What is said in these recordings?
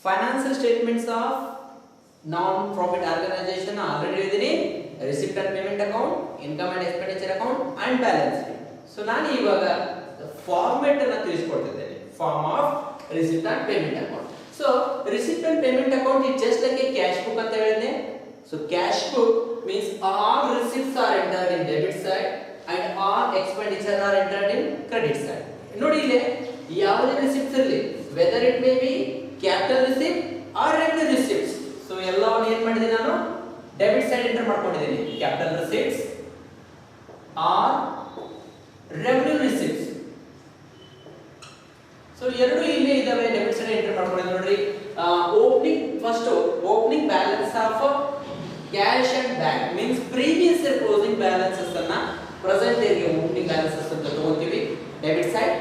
Financial statements of non-profit organization already ಹೇಳಿದೀನಿ. Receipt and payment account, income and expenditure account and balance sheet. So ನಾನು ಇವಾಗ format ಅನ್ನು ತಿಳಿಸಿಕೊಡ್ತಿದ್ದೇನೆ. Form of receipt and payment account. So receipt and payment account is just like a cash book ಅಂತ ಹೇಳಿದೆ. So cash book means all receipts are entered in debit side and all expenditure are entered in credit side. ನೋಡಿ ಇಲ್ಲಿ ಯಾವುದೇ receipts ಇರಲಿ, whether it may be capital receipt or revenue receipts. So ಎಲ್ಲವನ್ನು ಏನು ಮಾಡಿದ್ದೀನಿ ನಾನು ಡೆಬಿಟ್ ಸೈಡ್ ಎಂಟರ್ ಮಾಡ್ಕೊಂಡಿದ್ದೀನಿ. Capital receipts or revenue receipts. So ಎರಡು ಇಲ್ಲಿ ಇದಾವೆ, ಡೆಬಿಟ್ ಸೈಡ್ ಎಂಟರ್ ಮಾಡ್ಕೊಂಡಿದ್ದೀನಿ ನೋಡ್ರಿ. Opening first opening balance of cash and bank means previous year closing balances ಅನ್ನ ಪ್ರೆಸೆಂಟ್ ಇಯರ್ ಗೆ ಓಪನಿಂಗ್ ಬ್ಯಾಲೆನ್ಸಸ್ ಅಂತ ತಗೋತೀವಿ debit side.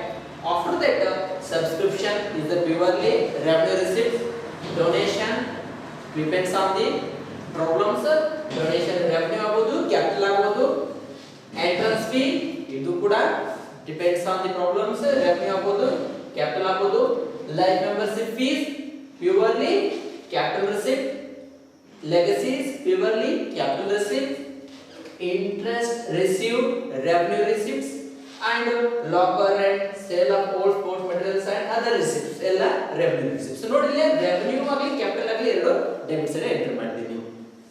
After that subscription is the purely revenue receipt. Donation depends on the problems. Donation revenue ಆಗಬಹುದು, capital ಆಗಬಹುದು. Entrance fee ಇದು ಕೂಡ depends on the problems. revenue ಆಗಬಹುದು, capital ಆಗಬಹುದು. Life membership fees purely capital receipt. Legacies purely capital receipt. Interest received revenue receipts. And locker rent, sale of old sports materials and other receipts ಎಲ್ಲ revenue receipts. So ನೋಡಿ ಇಲ್ಲಿ revenue ಆಗಲಿ capital ಆಗಲಿ ಎರಡು debit side enter ಮಾಡ್ತೀನಿ.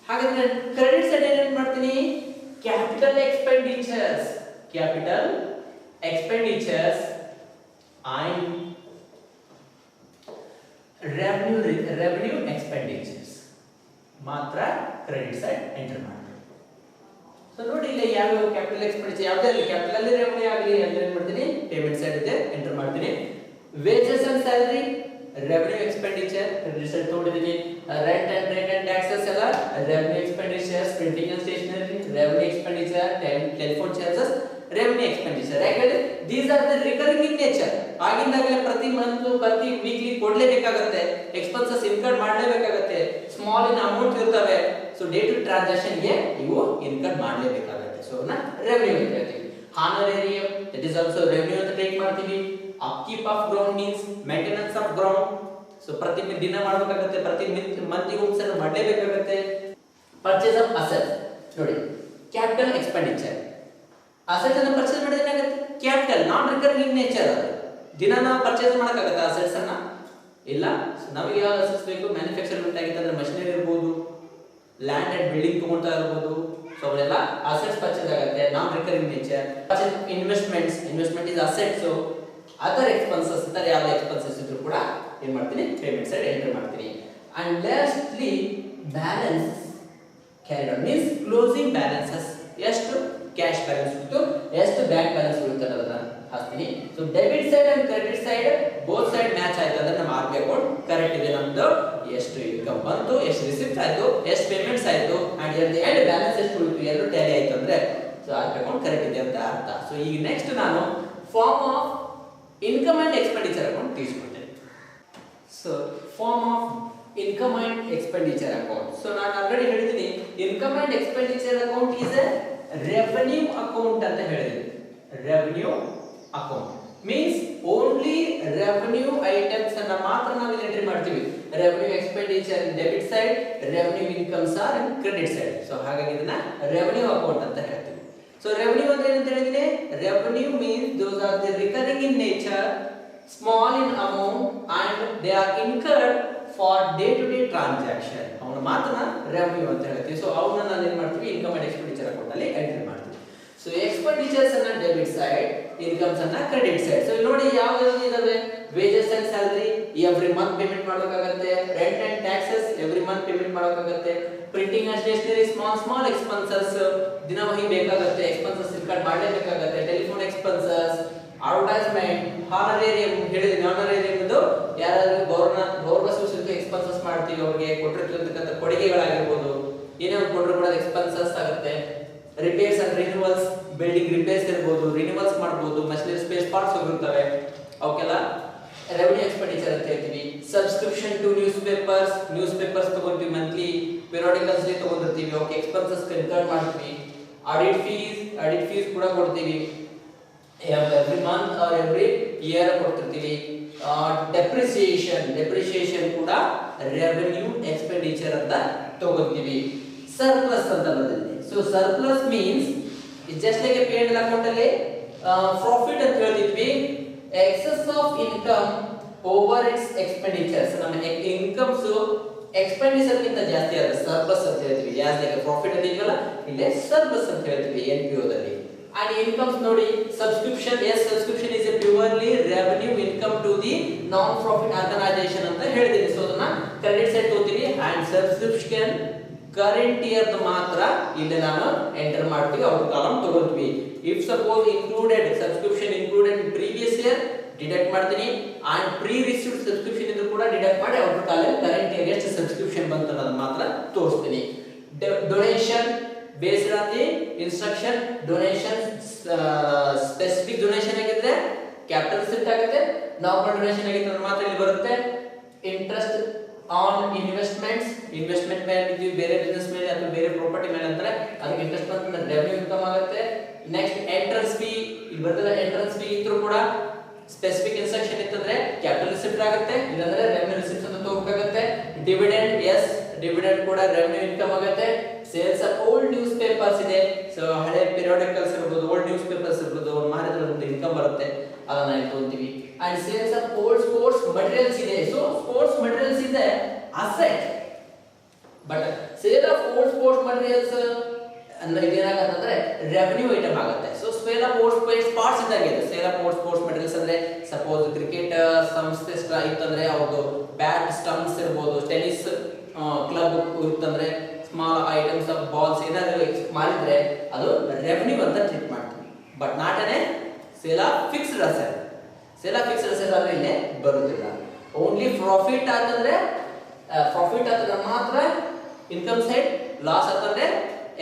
ಹಾಗಾದ್ರೆ credit side ಏನು ಮಾಡ್ತೀನಿ? Capital expenditures and revenue expenditures ಮಾತ್ರ ಕ್ರೆಡಿಟ್ ಸೈಡ್ ಎಂಟರ್ ಮಾಡ್ತೀನಿ. ಸೊ ನೋಡಿ ಇಲ್ಲಿ ಯಾವ ಕ್ಯಾಪಿಟಲ್ ಎಕ್ಸ್ಪೆಂಡಿಚರ್ ಯಾವುದೇ ಆಗಲಿ, ಕ್ಯಾಪಿಟಲ್ ಅಲ್ಲಿ ರೆವೆನ್ಯೂ ಆಗಲಿ ಅಲ್ಲಿ ಏನು ಮಾಡ್ತೀನಿ ಪೇಮೆಂಟ್ ಸೈಡ್ ಇದೆ ಎಂಟರ್ ಮಾಡ್ತೀನಿ. Wages and salary revenue expenditure credit side ತಗೊಂಡಿದ್ದೀನಿ. ರೆಂಟ್ ಅಂಡ್ ಟ್ಯಾಕ್ಸಸ್ ಎಲ್ಲ revenue expenditures. Printing and stationery revenue expenditure. Telephone charges revenue expenditure. ಯಾಕಂದ್ರೆ these are the recurring in nature. ಆಗಿಂದಾಗಲೇ ಪ್ರತಿ ಮಂತ್ ಪ್ರತಿ weekly ಕೊಡ್ಲೇಬೇಕಾಗುತ್ತೆ, expenses incur ಮಾಡಲೇಬೇಕಾಗುತ್ತೆ, small in amount ಇರ್ತವೆ. So day to transaction ಗೆ ಇವು ಇನ್ಕಮ್ ಮಾಡಲೇಬೇಕಾಗುತ್ತೆ. ಸೊ ನಾ ರೆವೆನ್ಯೂ ಅಂತ ಹೇಳ್ತೀವಿ. Honorarium that is also revenue ಅಂತ ಟೇಕ್ ಮಾಡ್ತೀವಿ. Upkeep of ground means maintenance of ground. So ಪ್ರತಿ ದಿನ ಮಾಡಬೇಕಾಗುತ್ತೆ, ಪ್ರತಿ ಮಂತ್ಗೆ ಒಂದ್ಸಲ ಮಾಡಲೇಬೇಕಾಗುತ್ತೆ. ಪರ್ಚೇಸ್ ಆಫ್ ಅಸೆಟ್ಸ್ ನೋಡಿ ಕ್ಯಾಪಿಟಲ್ ಎಕ್ಸ್ಪೆಂಡಿಚರ್. ಅಸೆಟ್ಸ್ ಅನ್ನು ಪರ್ಚೇಸ್ ಮಾಡಿದ್ರೆ ಏನಾಗುತ್ತೆ? Capital non recurring in nature. ಅದು ದಿನ ನಾವು ಪರ್ಚೇಸ್ ಮಾಡಕ್ಕಾಗತ್ತಾ ಅಸೆಟ್ಸ್ ಅನ್ನ? ಇಲ್ಲ. ಸೊ ನಮಗೆ ಯಾವ ಅಸೆಟ್ಸ್ ಬೇಕು? ಮ್ಯಾನುಫ್ಯಾಕ್ಚರ್ಮೆಂಟ್ ಆಗಿತ್ತು ಅಂದ್ರೆ ಮಷಿನರಿ ಇರಬಹುದು, ಲ್ಯಾಂಡ್ ಅಂಡ್ ಬಿಲ್ಡಿಂಗ್ ತಗೊಂತಾ ಇರಬಹುದು. ಸೊ ಅವೆಲ್ಲ ಅಸೆಟ್ಸ್ ಪರ್ಚೇಸ್ ಆಗುತ್ತೆ, ನಾನ್ recurring nature. Investment is asset. So other expenses ಇದ್ದಾರೆ, ಯಾವ ಎಕ್ಸ್ಪೆನ್ಸಸ್ ಇದ್ರು ಕೂಡ ಏನ್ ಮಾಡ್ತೀನಿ ಪೇಮೆಂಟ್ ಸೈಡ್ ಎಂಟರ್ ಮಾಡ್ತೀನಿ. And lastly balance carried on means closing balances. ಎಷ್ಟು ಕ್ಯಾಶ್ ಬ್ಯಾಲೆನ್ಸ್ ಉಳಿತು, ಎಷ್ಟು ಬ್ಯಾಂಕ್ ಬ್ಯಾಲೆನ್ಸ್ ಉಳಿತು ಅನ್ನೋದನ್ನ ಹಾಕ್ತೀನಿ. So debit side and credit side both side match ಆಯ್ತು ಅಂದ್ರೆ ನಮ್ಮ ಆರ್ ಬಿ ಅಕೌಂಟ್ ಕರೆಕ್ಟ್ ಇದೆ. ನಮ್ದು ಎಷ್ಟು ಇನ್ಕಮ್ ಬಂತು, ಎಷ್ಟು ರಿಸಿಪ್ಟ್ ಆಯ್ತು, ಎಷ್ಟು ಪೇಮೆಂಟ್ಸ್ ಆಯ್ತು and at the end balance ಎಷ್ಟು ಉಳಿತು ಎರಡು ಟ್ಯಾಲಿ ಆಯ್ತು ಅಂದ್ರೆ so R B account correct ಇದೆ ಅಂತ ಅರ್ಥ. ಸೊ ಈಗ ನೆಕ್ಸ್ಟ್ ನಾನು form of income and expenditure account ತಿಳಿಸ್ಕೊಡ್ತೇನೆ. So form of income and expenditure account. So ನಾನು ಆಲ್ರೆಡಿ ಹೇಳಿದ್ದೀನಿ income and expenditure account is a revenue account ಅಂತ ಹೇಳಿದ್ದೀನಿ. Revenue account means only revenue items ಅನ್ನ ಮಾತ್ರ ನಾವು ಇಲ್ಲಿ ಎಂಟ್ರಿ ಮಾಡ್ತೀವಿ. Revenue expenditure in debit side, revenue incomes are in credit side. So ಹಾಗಾಗಿ ಇದನ್ನ ರೆವೆನ್ಯೂ ಅಕೌಂಟ್ ಅಂತ ಹೇಳ್ತೀವಿ. ಸೊ ರೆವೆನ್ಯೂ ಅಂದ್ರೆ ಏನಂತ ಹೇಳಿದ್ರೆ revenue means those are the recurring in nature, small in amount and they are incurred for day to day transaction. ಅವನ ಮಾತನ್ನ revenue ಅಂತ ಹೇಳ್ತೀವಿ. ಸೊ ಅವನ್ನ ನಾನು ಏನ್ ಮಾಡ್ತೀವಿ ಇನ್ಕಮ್ ಅಂಡ್ ಎಕ್ಸ್ಪೆಂಡಿಚರ್ ಅಕೌಂಟ್ ಅಲ್ಲಿ ಎಂಟ್ರಿ ಮಾಡ್ತೀವಿ. ಸೊ ಎಕ್ಸ್ಪೆಂಡಿಚರ್ಸ್ ಅನ್ನ ಡೆಬಿಟ್ ಸೈಡ್, ಇನ್ಕಮ್ಸ್ ಅನ್ನ ಕ್ರೆಡಿಟ್ ಸೈಡ್. ಸೊ ಇಲ್ಲಿ ನೋಡಿ ಯಾವ ಇದಾವೆ? Wages and salary every month payment ಮಾಡಬೇಕಾಗುತ್ತೆ. Rent and taxes every month payment ಮಾಡಬೇಕಾಗುತ್ತೆ. Printing and stationery small expenses ದಿನವಹಿ ಬೇಕಾಗುತ್ತೆ, ಎಕ್ಸ್ಪೆನ್ಸಸ್ ರಿಕಾರ್ಡ್ ಮಾಡಲೇಬೇಕಾಗುತ್ತೆ. ಟೆಲಿಫೋನ್ ಎಕ್ಸ್ಪೆನ್ಸಸ್, ಅಡ್ವರ್ಟೈಸ್ಮೆಂಟ್, ಹಾನರೇರಿಯಂ ಹೇಳಿದೀನಿ. ಹಾನರೇರಿಯಂ ಇದು ಯಾರಾದ್ರೂ ಗೌರವ ಸೂಚಕ ಎಕ್ಸ್ಪೆನ್ಸಸ್ ಮಾಡ್ತೀವಿ, ಅವ್ರಿಗೆ ಕೊಟ್ಟಿರ್ತಕ್ಕಂಥ ಕೊಡುಗೆಗಳಾಗಿರ್ಬೋದು, ಏನೇ ಒಂದು ಕೊಟ್ಟರು ಕೂಡ ಎಕ್ಸ್ಪೆನ್ಸಸ್ ಆಗುತ್ತೆ. ರಿಪೇರ್ಸ್ ಅಂಡ್ ರಿನ್ಯೂವಲ್ಸ್, ಬಿಲ್ಡಿಂಗ್ ರಿಪೇರ್ಸ್ ಇರಬಹುದು, ರಿನ್ಯೂವಲ್ಸ್ ಮಾಡಬಹುದು, ಮಷಿನರಿ ಸ್ಪೇಸ್ ಪಾರ್ಟ್ಸ್ ಹೋಗಿರ್ತವೆ, ಅವಕ್ಕೆಲ್ಲ ರೆವೆನ್ಯೂ ಎಕ್ಸ್ಪೆಂಡಿಚರ್ ಅಂತ ಹೇಳ್ತೀವಿ. ಸಬ್ಸ್ಕ್ರಿಪ್ಷನ್ ಟು ನ್ಯೂಸ್ ಪೇಪರ್ಸ್ ತಗೊಂತೀವಿ, ಮಂತ್ಲಿ ಪೀರಿಯಾಡಿಕಲ್ಸ್ ತಗೊಂಡಿರ್ತೀವಿ, ಅವಕ್ಕೆ ಎಕ್ಸ್ಪೆನ್ಸಸ್ ಕನ್ವರ್ಟ್ ಮಾಡ್ತೀವಿ. ಆಡಿಟ್ ಫೀಸ್ ಕೂಡ ಕೊಡ್ತೀವಿ, every month or every year ಕೊಡ್ತಿರ್ತೀವಿ. ಡೆಪ್ರಿಸಿಯೇಷನ್ ಕೂಡ ರೆವೆನ್ಯೂ ಎಕ್ಸ್ಪೆಂಡಿಚರ್ ಅಂತ ತಗೋತೀವಿ. ಸರ್ಪ್ಲಸ್ ಅಂತ ಬರ್ತದೆ. So surplus means just like a P&L account ಅಲ್ಲಿ ಪ್ರಾಫಿಟ್ ಅಂತ ಹೇಳ್ತಿದ್ವಿ, excess of income over its expenditures. ನಮ್ಮ ಇನ್ಕಮ್ಸ್ ಎಕ್ಸ್ಪೆಂಡಿಚರ್ ಗಿಂತ ಜಾಸ್ತಿ ಆದ್ರೆ ಸರ್ಪ್ಲಸ್ ಅಂತ ಹೇಳ್ತೀವಿ. ಜಾಸ್ತಿ ಪ್ರಾಫಿಟ್ ಅಂತ ಇದೆಯಲ್ಲ ಇಲ್ಲೇ ಸರ್ಪ್ಲಸ್ ಅಂತ ಹೇಳ್ತೀವಿ NPO ದಲ್ಲಿ. And incomes ನೋಡಿ, subscription, yes, subscription is a purely revenue income to the non-profit organization ಅಂತ ಹೇಳಿದೀನಿ. ಸೊ ಅದನ್ನ ಕ್ರೆಡಿಟ್ ಸೈಡ್ ತಗೋತೀವಿ. and subscription current year ಮಾತ್ರ ಇಲ್ಲಿ ನಾನು ಎಂಟರ್ ಮಾಡ್ತೀವಿ, ಔಟ್ ಕಾಲಮ್ ತಗೋತೀವಿ. if suppose included subscription included in previous year deduct ಮಾಡ್ತೀನಿ, and pre-received subscription ಇದ್ರೂ ಕೂಡ ಡಿಡಕ್ಟ್ ಮಾಡಿ ಔಟ್ ಕಾಲಮ್ ಕರೆಂಟ್ ಇಯರ್ ಎಷ್ಟು ಸಬ್ಸ್ಕ್ರಿಪ್ಷನ್ ಬಂತು ಅನ್ನೋದು ಮಾತ್ರ ತೋರಿಸ್ತೀನಿ. Donation based on the instruction, donation specific donation ಆಗಿದ್ರೆ ಕ್ಯಾಪಿಟಲ್ ರಿಸಿಪ್ಟ್ ಆಗುತ್ತೆ, ನಾರ್ಮಲ್ ಡೊನೇಷನ್ ಆಗಿದ್ರೆ ಮಾತ್ರ ಇಲ್ಲಿ ಬರುತ್ತೆ. ಇಂಟ್ರೆಸ್ಟ್ ಆನ್ ಇನ್ವೆಸ್ಟ್ಮೆಂಟ್ ಮೇಲೆ ಬೇರೆ ಬಿಸ್ನೆಸ್ ಮೇಲೆ ಅಥವಾ ಬೇರೆ ಪ್ರಾಪರ್ಟಿ ಮೇಲೆ ಅಂದ್ರೆ ಅದಕ್ಕೆ ಇಂಟ್ರೆಸ್ಟ್ ಬಂದ್ರೆ ರೆವೆನ್ಯೂ ಇನ್ಕಮ್ ಆಗುತ್ತೆ. ನೆಕ್ಸ್ಟ್ ಎಂಟ್ರನ್ಸ್ ಫೀ ಇಲ್ಲಿ ಬರ್ತದೆ. ಎಂಟ್ರನ್ಸ್ ಫೀ ಇದ್ರೂ ಕೂಡ ಸ್ಪೆಸಿಫಿಕ್ ಇನ್ಸ್ಟ್ರಕ್ಷನ್ ಇತ್ತಂದ್ರೆ ಕ್ಯಾಪಿಟಲ್ ರಿಸಿಪ್ಟ್ ಆಗುತ್ತೆ, ಇಲ್ಲಾಂದ್ರೆ ರೆವೆನ್ಯೂ ರಿಸಿಪ್ಟ್ ಅಂತ ತಗೋಬೇಕಾಗುತ್ತೆ. ಡಿವಿಡೆಂಡ್, ಎಸ್ ಡಿವಿಡೆಂಡ್ ಕೂಡ ರೆವೆನ್ಯೂ ಇನ್ಕಮ್ ಆಗುತ್ತೆ. Sales of old news papers ಇದೆ, ಸೊ ಹಳೆ ಪಿರಿಯೋಡಿಕಲ್ಸ್ ಇರಬಹುದು, ಓಲ್ಡ್ ನ್ಯೂಸ್ ಪೇಪರ್ಸ್ ಇರಬಹುದು, ಮಾರಿದ್ರೆ ಒಂದು ಇನ್ಕಮ್ ಬರುತ್ತೆ, ಅದನ್ನ ಇಲ್ಲಿ ತಗೊಂತೀವಿ. And sales of old sports materials ಇದೆ. ಸೊ ಸ್ಪೋರ್ಟ್ಸ್ ಮಟೀರಿಯಲ್ಸ್ ಇದೆ asset, but sale of old sports materials ಅಂದ್ರೆ ಇದೇನಾಗತ್ತಂದ್ರೆ ರೆವೆನ್ಯೂ ಐಟಮ್ ಆಗುತ್ತೆ. So sale of old parts ಇದ್ದಾಗಿದೆ. Sale of old sports materials ಅಂದ್ರೆ ಸಪೋಸ್ ಕ್ರಿಕೆಟ್ ಸಂಸ್ಥೆ ಇತ್ತಂದ್ರೆ ಅವ್ರದ್ದು ಬ್ಯಾಟ್ ಸ್ಟಂಪ್ಸ್ ಇರಬಹುದು, ಟೆನಿಸ್ ಕ್ಲಬ್ ಇತ್ತಂದ್ರೆ ಸ್ಮಾಲ್ ಐಟಮ್ಸ್ ಆಫ್ ಬಾಲ್ಸ್ ಏನಾದರೂ ಮಾಡಿದ್ರೆ ಅದು ರೆವೆನ್ಯೂ ಅಂತ ಟ್ರೀಟ್ ಮಾಡ್ತೀವಿ. But not a sale of fixed asset. Sale of fixed asset ಆದ್ರೆ ಇಲ್ಲೇ ಬರುತ್ತಿಲ್ಲ. ಓನ್ಲಿ ಪ್ರಾಫಿಟ್ ಆತಂದ್ರೆ ಮಾತ್ರ ಇನ್ಕಮ್ ಸೈಡ್, ಲಾಸ್ ಆತಂದ್ರೆ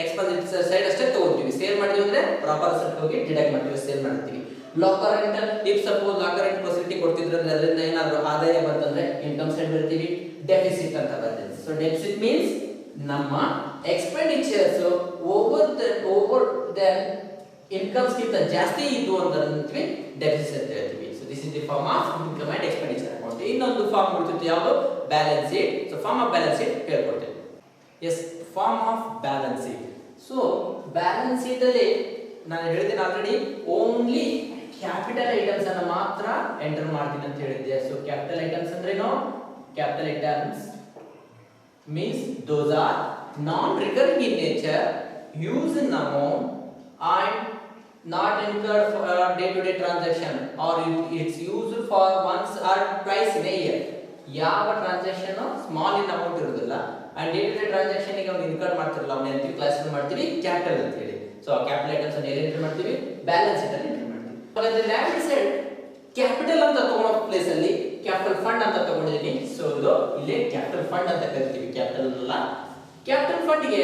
ಎಕ್ಸ್ಪೆಂಡಿಚರ್ ಸೈಡ್ ಅಷ್ಟೇ ತಗೋತೀವಿ. ಸೇಲ್ ಮಾಡಿದ್ವಿ ಅಂದ್ರೆ ಪ್ರಾಪರ್ ಅಸೆಟ್ ಹೋಗಿ ಡಿಡಕ್ಟ್ ಮಾಡ್ತೀವಿ, ಸೇಲ್ ಮಾಡ್ತೀವಿ. Locker rental, if suppose locker rent facility ಕೊಡ್ತಿದ್ರೆ ಅದರಿಂದ ಏನಾದರೂ ಆದಾಯ ಬಂತಂದ್ರೆ ಇನ್ಕಮ್ ಸೈಡ್ ಬರ್ತೀವಿ. ಡೆಫಿಸಿಟ್ ಅಂತ ಬರ್ತದೆ. ಸೊ ಡೆಫಿಸಿಟ್ ಮೀನ್ಸ್ ನಮ್ಮ ಎಕ್ಸ್ಪೆಂಡಿಚರ್ಸ್ ಓವರ್ ದೆನ್ ಇನ್ಕಮ್ಸ್ ಗಿಂತ ಜಾಸ್ತಿ ಇದ್ವು ಅಂತ ಅಂತೀವಿ, ಡೆಫಿಸಿಟ್ ಅಂತ ಹೇಳ್ತೀವಿ. So this is the form of income and expenditure account. ಇನ್ನೊಂದು ಫಾರ್ಮ್ ಕೊಡ್ತಿತ್ತು, ಯಾವುದು? Balance sheet. So form of balance sheet ಹೇಳ್ಕೊಡ್ತೇವೆ. Yes, form of balance sheet. So balance sheet ಅಲ್ಲಿ ನಾನು ಹೇಳಿದ್ದೇನೆ ಆಲ್ರೆಡಿ, ಓನ್ಲಿ ಕ್ಯಾಪಿಟಲ್ ಐಟಮ್ಸ್ ಅನ್ನು ಮಾತ್ರ ಎಂಟರ್ ಮಾಡ್ತೀನಿ ಅಂತ ಹೇಳಿದ್ದೆ. ಸೊ ಕ್ಯಾಪಿಟಲ್ ಐಟಮ್ಸ್ ಅಂದ್ರೆ ಏನು? Capital items means those are non-recurring in nature, used in amount and not incurred for day-to-day transaction, or it's used for once or twice in a year. ಯಾವ transaction small in amount ಇರೋದಿಲ್ಲ and day to day transaction ಗೆ ಅವ್ನು incur ಮಾಡ್ತಿರಲ್ಲ, ಅವನ್ನ ಎಂತ classify ಮಾಡ್ತೀವಿ? Capital ಅಂತ ಹೇಳಿ. ಸೊ ಆ ಕ್ಯಾಪಿಟಲ್ ಐಟಮ್ಸ್ ಅನ್ನು ಎಲ್ಲಿ ಎಂಟರ್ ಮಾಡ್ತೀವಿ? ಬ್ಯಾಲೆನ್ಸ್ ಶೀಟ್ ಅಲ್ಲಿ ಎಂಟರ್ ಮಾಡ್ತೀವಿ. ಹಾಗಾದ್ರೆ ಲ್ಯಾಬಿಡ್ ಸೈಡ್ ಕ್ಯಾಪಿಟಲ್ ಅಂತ ತಗೊಳ್ಳೋ ಪ್ಲೇಸ್ ಅಲ್ಲಿ ಕ್ಯಾಪಿಟಲ್ ಫಂಡ್ ಅಂತ ತಗೊಂಡಿದ್ದೀನಿ. ಸೊ ಇದು ಇಲ್ಲಿ ಕ್ಯಾಪಿಟಲ್ ಫಂಡ್ ಅಂತ ಕರಿತೀವಿ, ಕ್ಯಾಪಿಟಲ್ ಅಲ್ಲ. ಕ್ಯಾಪಿಟಲ್ ಫಂಡ್ ಗೆ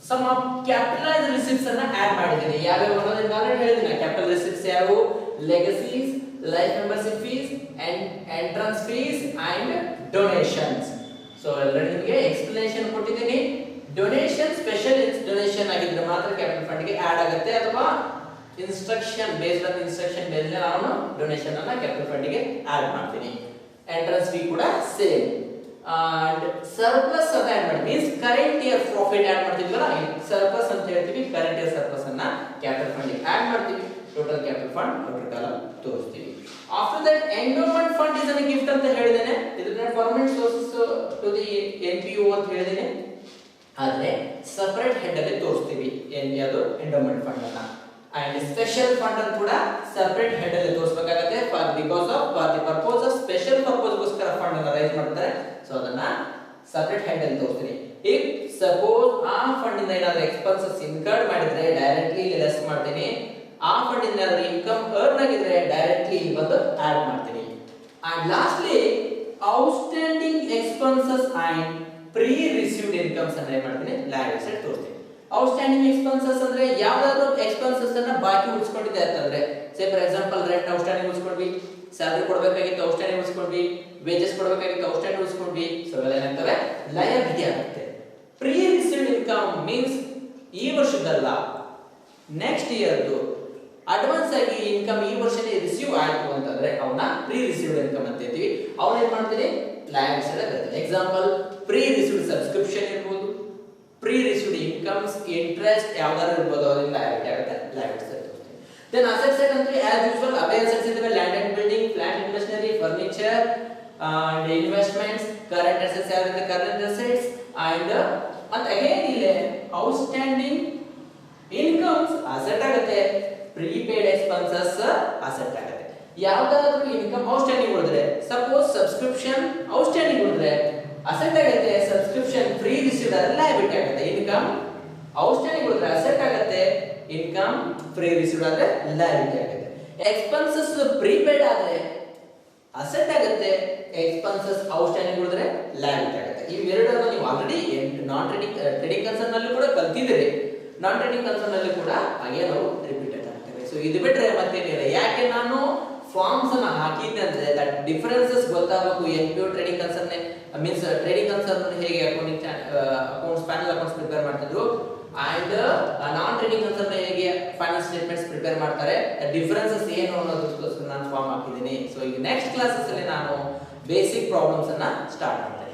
ಸಮ್ ಆಫ್ ಕ್ಯಾಪಿಟಲೈಸ್ಡ್ ರಿಸಿಪ್ಟ್ಸ್ ಅನ್ನ ಆಡ್ ಮಾಡಿದ್ದೀನಿ. ಯಾವ್ಯಾವ ಅನ್ನೋದನ್ನ ನಾನು ಹೇಳಿದ್ದೀನಿ. ಕ್ಯಾಪಿಟಲ್ ರಿಸಿಪ್ಟ್ಸ್ ಯಾವುವು? Legacies, life membership fees, entrance fees and donations. So already ನಿಮಗೆ ಎಕ್ಸ್ಪ್ಲನೇಷನ್ ಕೊಟ್ಟಿದ್ದೀನಿ. ಡೊನೇಷನ್ ಸ್ಪೆಷಲ್ ಡೊನೇಷನ್ ಆಗಿದ್ರೆ ಮಾತ್ರ ಕ್ಯಾಪಿಟಲ್ ಫಂಡ್ ಗೆ ಆಡ್ ಆಗುತ್ತೆ, ಅಥವಾ instruction based on instruction based ನಾನು ಡೊನೇಷನ್ ಅನ್ನ ಕ್ಯಾಪಿಟಲ್ ಫಂಡ್ ಗೆ ಆಡ್ ಮಾಡ್ತೀನಿ. ಎಂಟ್ರನ್ಸ್ ಫೀ ಕೂಡ ಸೇಮ್. ಅಂಡ್ ಸರ್ಪ್ಲಸ್ ಅಂತ ಆಡ್ ಮಾಡಿ means current year profit add ಮಾಡ್ತಿದ್ವಲ್ಲ, ಸರ್ಪ್ಲಸ್ ಅಂತ ಹೇಳ್ತೀವಿ. ಕರೆಂಟ್ ಇಯರ್ ಸರ್ಪ್ಲಸ್ ಅನ್ನ ಕ್ಯಾಪಿಟಲ್ ಫಂಡ್ ಗೆ ಆಡ್ ಮಾಡ್ತೀವಿ. Total capital fund outer column ತೋರಿಸ್ತೀವಿ. After that endowment fund is a gift ಅಂತ ಹೇಳಿದ್ದೇನೆ. ಇದನ್ನ permanent sources to the NPO ಅಂತ ಹೇಳಿದ್ದೇನೆ. ಆದ್ರೆ ಸಪರೇಟ್ ಹೆಡ್ ಅಲ್ಲಿ ತೋರಿಸ್ತೀವಿ ಯಾವುದು ಎಂಡೋಮೆಂಟ್ ಫಂಡ್ ಅನ್ನ. ಅಂಡ್ ಸ್ಪೆಷಲ್ ಫಂಡ್ ಅನ್ನು ಕೂಡ ಸಪರೇಟ್ ಹೆಡ್ ಅಲ್ಲಿ ತೋರಿಸಬೇಕಾಗುತ್ತೆ. For the purpose of special purpose ಗೋಸ್ಕರ ಫಂಡ್ ಅನ್ನು ರೈಸ್ ಮಾಡ್ತಾರೆ. ಸೊ ಅದನ್ನ ಸಪರೇಟ್ ಹೆಡ್ ಅಲ್ಲಿ ತೋರಿಸ್ತೀನಿ. ಇಫ್ ಸಪೋಸ್ ಆ ಫಂಡ್ ಇಂದ ಏನಾದರೂ ಎಕ್ಸ್ಪೆನ್ಸಸ್ ಇನ್ಕರ್ಡ್ ಮಾಡಿದ್ರೆ ಡೈರೆಕ್ಟ್ಲಿ ಇಲ್ಲಿ ಲೆಸ್ ಮಾಡ್ತೀನಿ. ಆ ಫಂಡ್ ಇಂದ ಏನಾದರೂ ಇನ್ಕಮ್ ಅರ್ನ್ ಆಗಿದ್ರೆ ಡೈರೆಕ್ಟ್ಲಿ ಇಲ್ಲಿ ಬಂದು ಆಡ್ ಮಾಡ್ತೀನಿ. And lastly outstanding expenses and pre received incomes ಅನ್ನು ಏನ್ ಮಾಡ್ತೀನಿ? ಲಯಬಿಲಿಟಿ ಸೈಡ್ ತೋರಿಸ್ತೀನಿ. ಔಟ್ಸ್ಟ್ಯಾಂಡಿಂಗ್ ಎಕ್ಸ್ಪೆನ್ಸಸ್ ಅಂದ್ರೆ ಯಾವ್ದಾದ್ರು ಎಕ್ಸ್ಪೆನ್ಸಸ್ ಅನ್ನ ಬಾಕಿ ಉಳಿಸ್ಕೊಂಡಿದೆ ಅಂತಂದ್ರೆ, say for example rent outstanding ಉಳಿಸ್ಕೊಂಡ್ವಿ, ಸ್ಯಾಲರಿ ಕೊಡಬೇಕಾಗಿತ್ತು ಔಟ್ಸ್ಟ್ಯಾಂಡಿಂಗ್ ಉಳಿಸ್ಕೊಂಡ್ವಿ, ವೇಜಸ್ ಕೊಡಬೇಕಾಗಿತ್ತು ಔಟ್ಸ್ಟ್ಯಾಂಡಿಂಗ್ ಉಳಿಸ್ಕೊಂಡ್ವಿ. ಸೊ ಅವೆಲ್ಲ ಏನಾಗ್ತವೆ? ಲಯಬಿಲಿಟಿ ಆಗುತ್ತೆ. ಪ್ರೀ ರಿಸೀವ್ಡ್ ಇನ್ಕಮ್ ಮೀನ್ಸ್ ಈ ವರ್ಷದಲ್ಲ, ನೆಕ್ಸ್ಟ್ ಇಯರ್ದು ಅಡ್ವಾನ್ಸ್ ಆಗಿ ಇನ್ಕಮ್ ಈ ವರ್ಷನೇ ರಿಸೀವ್ ಆಯ್ತು ಅಂತಂದ್ರೆ ಅವನ ಪ್ರೀ ರಿಸೀವ್ಡ್ ಇನ್ಕಮ್ ಅಂತ ಹೇಳ್ತೀವಿ. ಅವನ ಏನ್ ಮಾಡ್ತೀನಿ ಲಯಬಿಲಿಟಿ ಸೈಡ್ ಆಗುತ್ತೆ. ಎಕ್ಸಾಂಪಲ್ ಪ್ರೀ ರಿಸೀವ್ಡ್ ಸಬ್ಸ್ಕ್ರಿಪ್ಷನ್ ಇರ್ಬೋದು, ಪ್ರೀ ರಿಸೀವ್ಡ್ ಇನ್ಕಮ್ಸ್, ಇಂಟ್ರೆಸ್ಟ್ ಯಾವ್ದಾದ್ರು ಇರ್ಬೋದು, ಅದರಿಂದ ಲಯಬಿಲಿಟಿ ಆಗುತ್ತೆ, liability side. Then asset side ಅಂದ್ರೆ ಆಸ್ ಯೂಶುವಲ್ ಅವೇ ಅಸೆಟ್ಸ್ ಇದಾವೆ, land and building, plant and machinery, furniture and investments, current assets ಯಾವ್ದು ಕರೆಂಟ್ ಅಸೆಟ್ಸ್ ಅಂಡ್ ಮತ್ತೆ ಅಗೇನ್ ಇಲ್ಲಿ ಔಟ್ಸ್ಟ್ಯಾಂಡಿಂಗ್ ಇನ್ಕಮ್ಸ್ ಅಸೆಟ್ ಆಗುತ್ತೆ, ಪ್ರೀಪೇಡ್ ಎಕ್ಸ್ಪೆನ್ಸಸ್ ಅಸೆಟ್ ಆಗುತ್ತೆ. ಯಾವ್ದಾದ್ರು ಇನ್ಕಮ್ ಔಟ್ಸ್ಟ್ಯಾಂಡಿಂಗ್ ಉಳಿದ್ರೆ, ಸಪೋಸ್ ಸಬ್ಸ್ಕ್ರಿಪ್ಷನ್ ಔಟ್ಸ್ಟ್ಯಾಂಡಿಂಗ್ ಉಳಿದ್ರೆ ಅಸೆಟ್ ಆಗುತ್ತೆ, ಸಬ್ಸ್ಕ್ರಿಪ್ಷನ್ ಫ್ರೀ ರಿಸೀವ್ಡ್ ಆದ್ರೆ ಲಯಬಿಲಿಟಿ ಆಗುತ್ತೆ. ಇನ್ಕಮ್ ಔಟ್ಸ್ಟ್ಯಾಂಡಿಂಗ್ ಉಳಿದ್ರೆ ಅಸೆಟ್ ಆಗುತ್ತೆ, ಇನ್ಕಮ್ ಫ್ರೀ ರಿಸೀವ್ಡ್ ಆದ್ರೆ ಲಯಬಿಲಿಟಿ ಆಗುತ್ತೆ. ಎಕ್ಸ್ಪೆನ್ಸಸ್ ಪ್ರೀಪೇಡ್ ಆದ್ರೆ ಅಸೆಟ್ ಆಗುತ್ತೆ, ಎಕ್ಸ್ಪೆನ್ಸಸ್ ಔಟ್ಸ್ಟ್ಯಾಂಡಿಂಗ್ ಉಳಿದ್ರೆ ಲಯಬಿಲಿಟಿ ಆಗುತ್ತೆ. ಇವೆರಡನ್ನು ನೀವು ಆಲ್ರೆಡಿ ನಾನ್ ಟ್ರೇಡಿಂಗ್ ಕನ್ಸರ್ನ್ ನಲ್ಲಿ ಕೂಡ ಕಲ್ತಿದ್ದೀರಿ, ನಾನ್ ಟ್ರೇಡಿಂಗ್ ಕನ್ಸರ್ನ್ ನಲ್ಲಿ ಕೂಡ ಹಾಗೆ ನಾವು ರಿಪೀಟೆಡ್ ಆಗ್ತೇವೆ. ಸೊ ಇದು ಬಿಟ್ರೆ ಮತ್ತೇನಿಲ್ಲ. ಯಾಕೆ ನಾನು ಫಾರ್ಮ್ಸ್ ಅನ್ನ ಹಾಕಿದ್ದೆ ಅಂದ್ರೆ ದಟ್ ಡಿಫರೆನ್ಸಸ್ ಗೊತ್ತಾಗಬೇಕು. NPO trading concern means trading concern ಹೇಗೆ accounting accounts panel accounts prepare ಮಾಡ್ತಿದ್ರು ಅಂಡ್ ನಾನ್ ಟ್ರೇಡಿಂಗ್ ಕನ್ಸರ್ನ್ ಹೇಗೆ ಫೈನಾನ್ಸ್ ಸ್ಟೇಟ್ಮೆಂಟ್ಸ್ ಪ್ರಿಪೇರ್ ಮಾಡ್ತಾರೆ, ಡಿಫರೆನ್ಸಸ್ ಏನು ಅನ್ನೋದಕ್ಕೋಸ್ಕರ ನಾನು ಫಾರ್ಮ್ ಹಾಕಿದ್ದೀನಿ. ಸೊ ಈಗ ನೆಕ್ಸ್ಟ್ ಕ್ಲಾಸಸ್ ಅಲ್ಲಿ ನಾನು ಬೇಸಿಕ್ ಪ್ರಾಬ್ಲಮ್ಸ್ ಅನ್ನ ಸ್ಟಾರ್ಟ್ ಮಾಡ್ತೇನೆ.